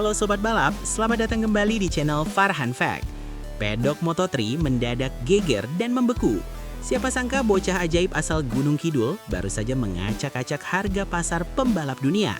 Halo Sobat Balap, selamat datang kembali di channel Farhan Fact. Pedok Moto3 mendadak geger dan membeku. Siapa sangka bocah ajaib asal Gunung Kidul baru saja mengacak-acak harga pasar pembalap dunia.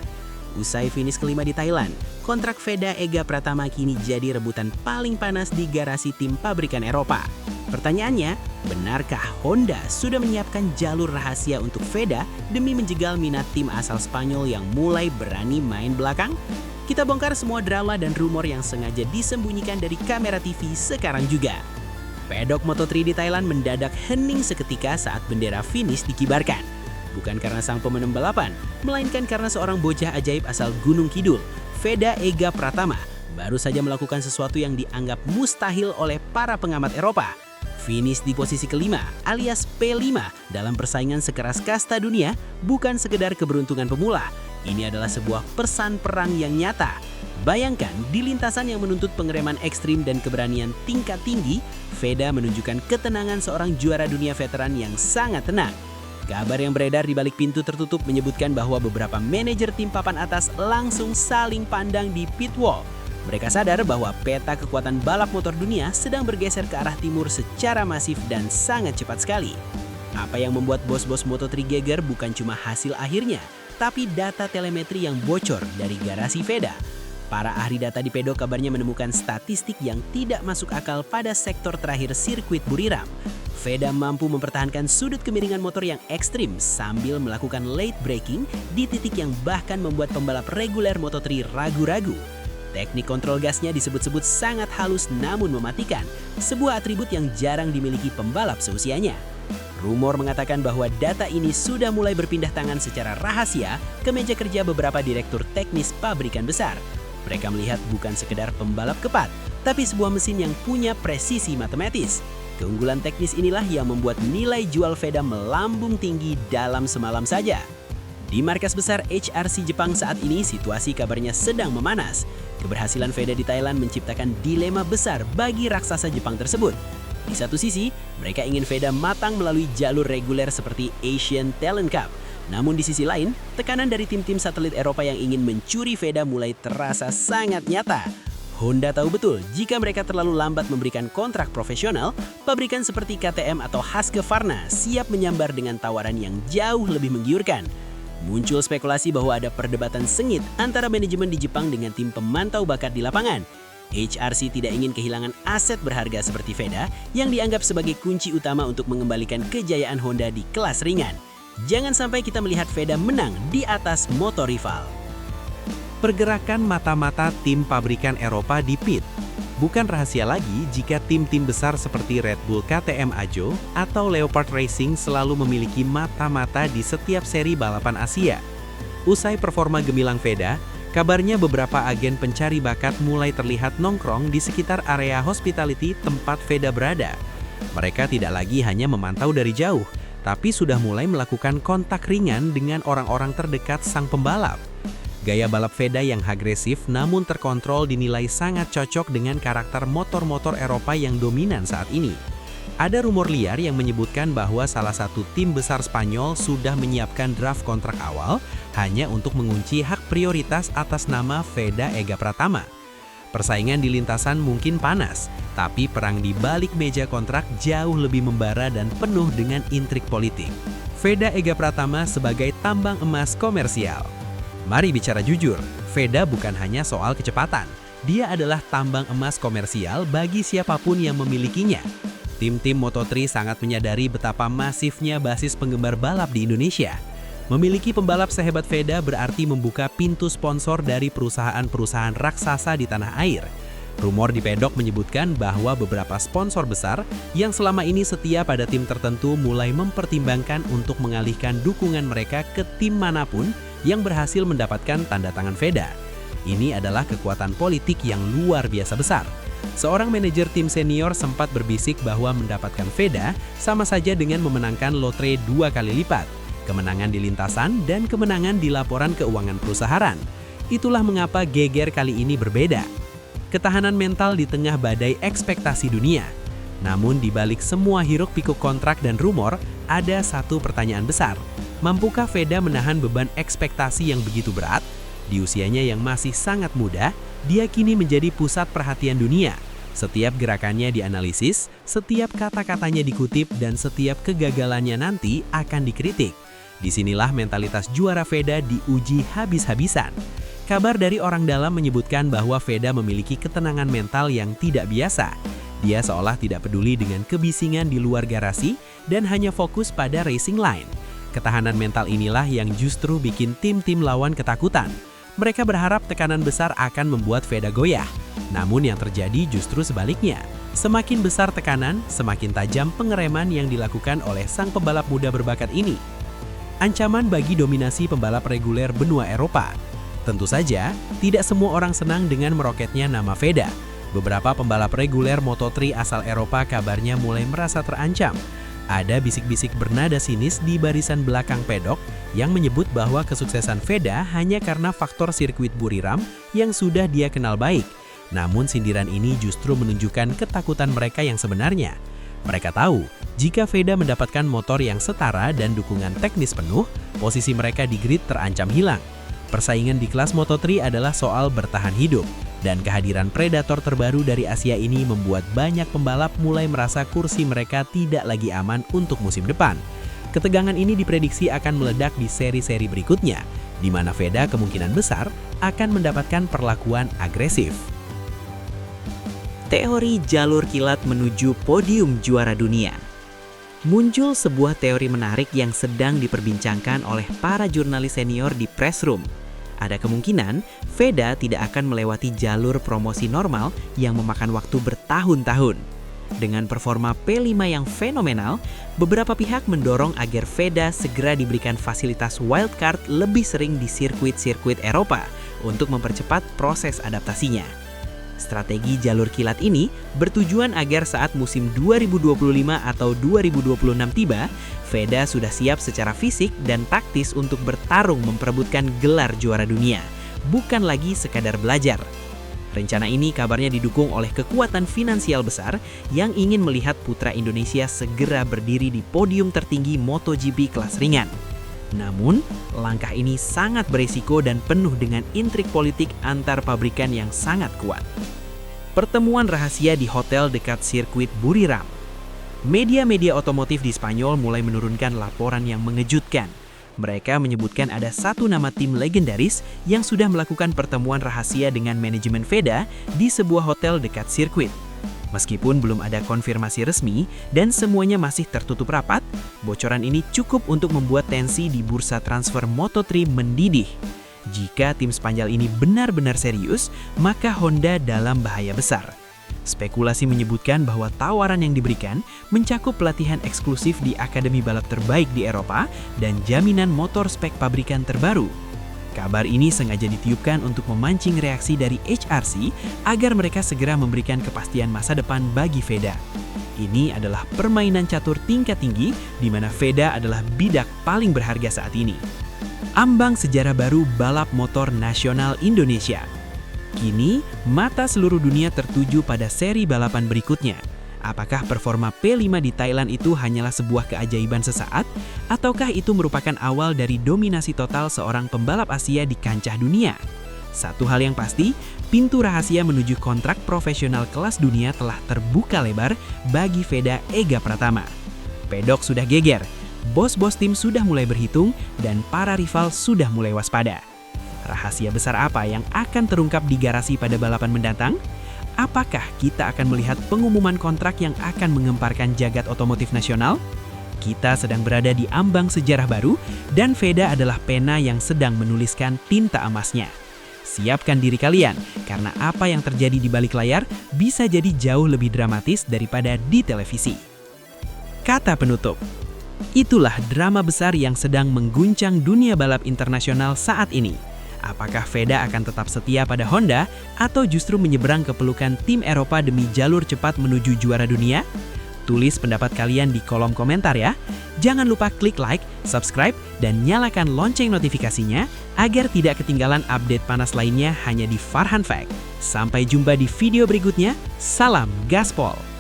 Usai finish kelima di Thailand, kontrak Veda Ega Pratama kini jadi rebutan paling panas di garasi tim pabrikan Eropa. Pertanyaannya, benarkah Honda sudah menyiapkan jalur rahasia untuk Veda demi menjegal minat tim asal Spanyol yang mulai berani main belakang? Kita bongkar semua drama dan rumor yang sengaja disembunyikan dari kamera TV sekarang juga. Pedok Moto3 di Thailand mendadak hening seketika saat bendera finish dikibarkan. Bukan karena sang pemenang balapan, melainkan karena seorang bocah ajaib asal Gunung Kidul, Veda Ega Pratama, baru saja melakukan sesuatu yang dianggap mustahil oleh para pengamat Eropa. Finish di posisi kelima alias P5 dalam persaingan sekeras kasta dunia bukan sekedar keberuntungan pemula. Ini adalah sebuah pesan perang yang nyata. Bayangkan, di lintasan yang menuntut pengereman ekstrim dan keberanian tingkat tinggi, Veda menunjukkan ketenangan seorang juara dunia veteran yang sangat tenang. Kabar yang beredar di balik pintu tertutup menyebutkan bahwa beberapa manajer tim papan atas langsung saling pandang di pit wall. Mereka sadar bahwa peta kekuatan balap motor dunia sedang bergeser ke arah timur secara masif dan sangat cepat sekali. Apa yang membuat bos-bos Moto3 geger bukan cuma hasil akhirnya, tapi data telemetri yang bocor dari garasi Veda. Para ahli data di pedok kabarnya menemukan statistik yang tidak masuk akal pada sektor terakhir sirkuit Buriram. Veda mampu mempertahankan sudut kemiringan motor yang ekstrim sambil melakukan late braking di titik yang bahkan membuat pembalap reguler Moto3 ragu-ragu. Teknik kontrol gasnya disebut-sebut sangat halus namun mematikan, sebuah atribut yang jarang dimiliki pembalap seusianya. Rumor mengatakan bahwa data ini sudah mulai berpindah tangan secara rahasia ke meja kerja beberapa direktur teknis pabrikan besar. Mereka melihat bukan sekedar pembalap kepat, tapi sebuah mesin yang punya presisi matematis. Keunggulan teknis inilah yang membuat nilai jual Veda melambung tinggi dalam semalam saja. Di markas besar HRC Jepang saat ini, situasi kabarnya sedang memanas. Keberhasilan Veda di Thailand menciptakan dilema besar bagi raksasa Jepang tersebut. Di satu sisi, mereka ingin Veda matang melalui jalur reguler seperti Asian Talent Cup. Namun di sisi lain, tekanan dari tim-tim satelit Eropa yang ingin mencuri Veda mulai terasa sangat nyata. Honda tahu betul jika mereka terlalu lambat memberikan kontrak profesional, pabrikan seperti KTM atau Husqvarna siap menyambar dengan tawaran yang jauh lebih menggiurkan. Muncul spekulasi bahwa ada perdebatan sengit antara manajemen di Jepang dengan tim pemantau bakat di lapangan. HRC tidak ingin kehilangan aset berharga seperti Veda yang dianggap sebagai kunci utama untuk mengembalikan kejayaan Honda di kelas ringan. Jangan sampai kita melihat Veda menang di atas motor rival. Pergerakan mata-mata tim pabrikan Eropa di pit. Bukan rahasia lagi jika tim-tim besar seperti Red Bull KTM Ajo atau Leopard Racing selalu memiliki mata-mata di setiap seri balapan Asia. Usai performa gemilang Veda, kabarnya beberapa agen pencari bakat mulai terlihat nongkrong di sekitar area hospitality tempat Veda berada. Mereka tidak lagi hanya memantau dari jauh, tapi sudah mulai melakukan kontak ringan dengan orang-orang terdekat sang pembalap. Gaya balap Veda yang agresif namun terkontrol dinilai sangat cocok dengan karakter motor-motor Eropa yang dominan saat ini. Ada rumor liar yang menyebutkan bahwa salah satu tim besar Spanyol sudah menyiapkan draft kontrak awal hanya untuk mengunci hak prioritas atas nama Veda Ega Pratama. Persaingan di lintasan mungkin panas, tapi perang di balik meja kontrak jauh lebih membara dan penuh dengan intrik politik. Veda Ega Pratama sebagai tambang emas komersial. Mari bicara jujur, Veda bukan hanya soal kecepatan. Dia adalah tambang emas komersial bagi siapapun yang memilikinya. Tim-tim Moto3 sangat menyadari betapa masifnya basis penggemar balap di Indonesia. Memiliki pembalap sehebat Veda berarti membuka pintu sponsor dari perusahaan-perusahaan raksasa di tanah air. Rumor di pedok menyebutkan bahwa beberapa sponsor besar yang selama ini setia pada tim tertentu mulai mempertimbangkan untuk mengalihkan dukungan mereka ke tim manapun yang berhasil mendapatkan tanda tangan Veda. Ini adalah kekuatan politik yang luar biasa besar. Seorang manajer tim senior sempat berbisik bahwa mendapatkan Veda sama saja dengan memenangkan lotre 2 kali lipat, kemenangan di lintasan dan kemenangan di laporan keuangan perusahaan. Itulah mengapa geger kali ini berbeda. Ketahanan mental di tengah badai ekspektasi dunia. Namun di balik semua hiruk-pikuk kontrak dan rumor, ada satu pertanyaan besar. Mampukah Veda menahan beban ekspektasi yang begitu berat? Di usianya yang masih sangat muda, Dia kini menjadi pusat perhatian dunia. Setiap gerakannya dianalisis, setiap kata-katanya dikutip, dan setiap kegagalannya nanti akan dikritik. Disinilah mentalitas juara Feda diuji habis-habisan. Kabar dari orang dalam menyebutkan bahwa Feda memiliki ketenangan mental yang tidak biasa. Dia seolah tidak peduli dengan kebisingan di luar garasi dan hanya fokus pada racing line. Ketahanan mental inilah yang justru bikin tim-tim lawan ketakutan. Mereka berharap tekanan besar akan membuat Feda goyah. Namun yang terjadi justru sebaliknya. Semakin besar tekanan, semakin tajam pengereman yang dilakukan oleh sang pembalap muda berbakat ini. Ancaman bagi dominasi pembalap reguler benua Eropa. Tentu saja, tidak semua orang senang dengan meroketnya nama Feda. Beberapa pembalap reguler Moto3 asal Eropa kabarnya mulai merasa terancam. Ada bisik-bisik bernada sinis di barisan belakang pedok yang menyebut bahwa kesuksesan Feda hanya karena faktor sirkuit Buriram yang sudah dia kenal baik. Namun sindiran ini justru menunjukkan ketakutan mereka yang sebenarnya. Mereka tahu, jika Feda mendapatkan motor yang setara dan dukungan teknis penuh, posisi mereka di grid terancam hilang. Persaingan di kelas Moto3 adalah soal bertahan hidup. Dan kehadiran predator terbaru dari Asia ini membuat banyak pembalap mulai merasa kursi mereka tidak lagi aman untuk musim depan. Ketegangan ini diprediksi akan meledak di seri-seri berikutnya, di mana Feda kemungkinan besar akan mendapatkan perlakuan agresif. Teori jalur kilat menuju podium juara dunia. Muncul sebuah teori menarik yang sedang diperbincangkan oleh para jurnalis senior di press room. Ada kemungkinan Feda tidak akan melewati jalur promosi normal yang memakan waktu bertahun-tahun. Dengan performa P5 yang fenomenal, beberapa pihak mendorong agar Feda segera diberikan fasilitas wildcard lebih sering di sirkuit-sirkuit Eropa untuk mempercepat proses adaptasinya. Strategi jalur kilat ini bertujuan agar saat musim 2025 atau 2026 tiba, Feda sudah siap secara fisik dan taktis untuk bertarung memperebutkan gelar juara dunia, bukan lagi sekadar belajar. Rencana ini kabarnya didukung oleh kekuatan finansial besar yang ingin melihat putra Indonesia segera berdiri di podium tertinggi MotoGP kelas ringan. Namun, langkah ini sangat berisiko dan penuh dengan intrik politik antar pabrikan yang sangat kuat. Pertemuan rahasia di hotel dekat sirkuit Buriram. Media-media otomotif di Spanyol mulai menurunkan laporan yang mengejutkan. Mereka menyebutkan ada satu nama tim legendaris yang sudah melakukan pertemuan rahasia dengan manajemen Feda di sebuah hotel dekat sirkuit. Meskipun belum ada konfirmasi resmi dan semuanya masih tertutup rapat, bocoran ini cukup untuk membuat tensi di bursa transfer Moto3 mendidih. Jika tim Spanyol ini benar-benar serius, maka Honda dalam bahaya besar. Spekulasi menyebutkan bahwa tawaran yang diberikan mencakup pelatihan eksklusif di akademi balap terbaik di Eropa dan jaminan motor spek pabrikan terbaru. Kabar ini sengaja ditiupkan untuk memancing reaksi dari HRC agar mereka segera memberikan kepastian masa depan bagi Feda. Ini adalah permainan catur tingkat tinggi di mana Feda adalah bidak paling berharga saat ini. Ambang sejarah baru balap motor nasional Indonesia. Kini, mata seluruh dunia tertuju pada seri balapan berikutnya. Apakah performa P5 di Thailand itu hanyalah sebuah keajaiban sesaat? Ataukah itu merupakan awal dari dominasi total seorang pembalap Asia di kancah dunia? Satu hal yang pasti, pintu rahasia menuju kontrak profesional kelas dunia telah terbuka lebar bagi Feda Ega Pratama. Pedok sudah geger, bos-bos tim sudah mulai berhitung, dan para rival sudah mulai waspada. Rahasia besar apa yang akan terungkap di garasi pada balapan mendatang? Apakah kita akan melihat pengumuman kontrak yang akan mengemparkan jagat otomotif nasional? Kita sedang berada di ambang sejarah baru, dan Feda adalah pena yang sedang menuliskan tinta emasnya. Siapkan diri kalian, karena apa yang terjadi di balik layar bisa jadi jauh lebih dramatis daripada di televisi. Kata penutup. Itulah drama besar yang sedang mengguncang dunia balap internasional saat ini. Apakah Feda akan tetap setia pada Honda atau justru menyeberang ke pelukan tim Eropa demi jalur cepat menuju juara dunia? Tulis pendapat kalian di kolom komentar ya. Jangan lupa klik like, subscribe, dan nyalakan lonceng notifikasinya agar tidak ketinggalan update panas lainnya hanya di Farhan Fact. Sampai jumpa di video berikutnya. Salam Gaspol!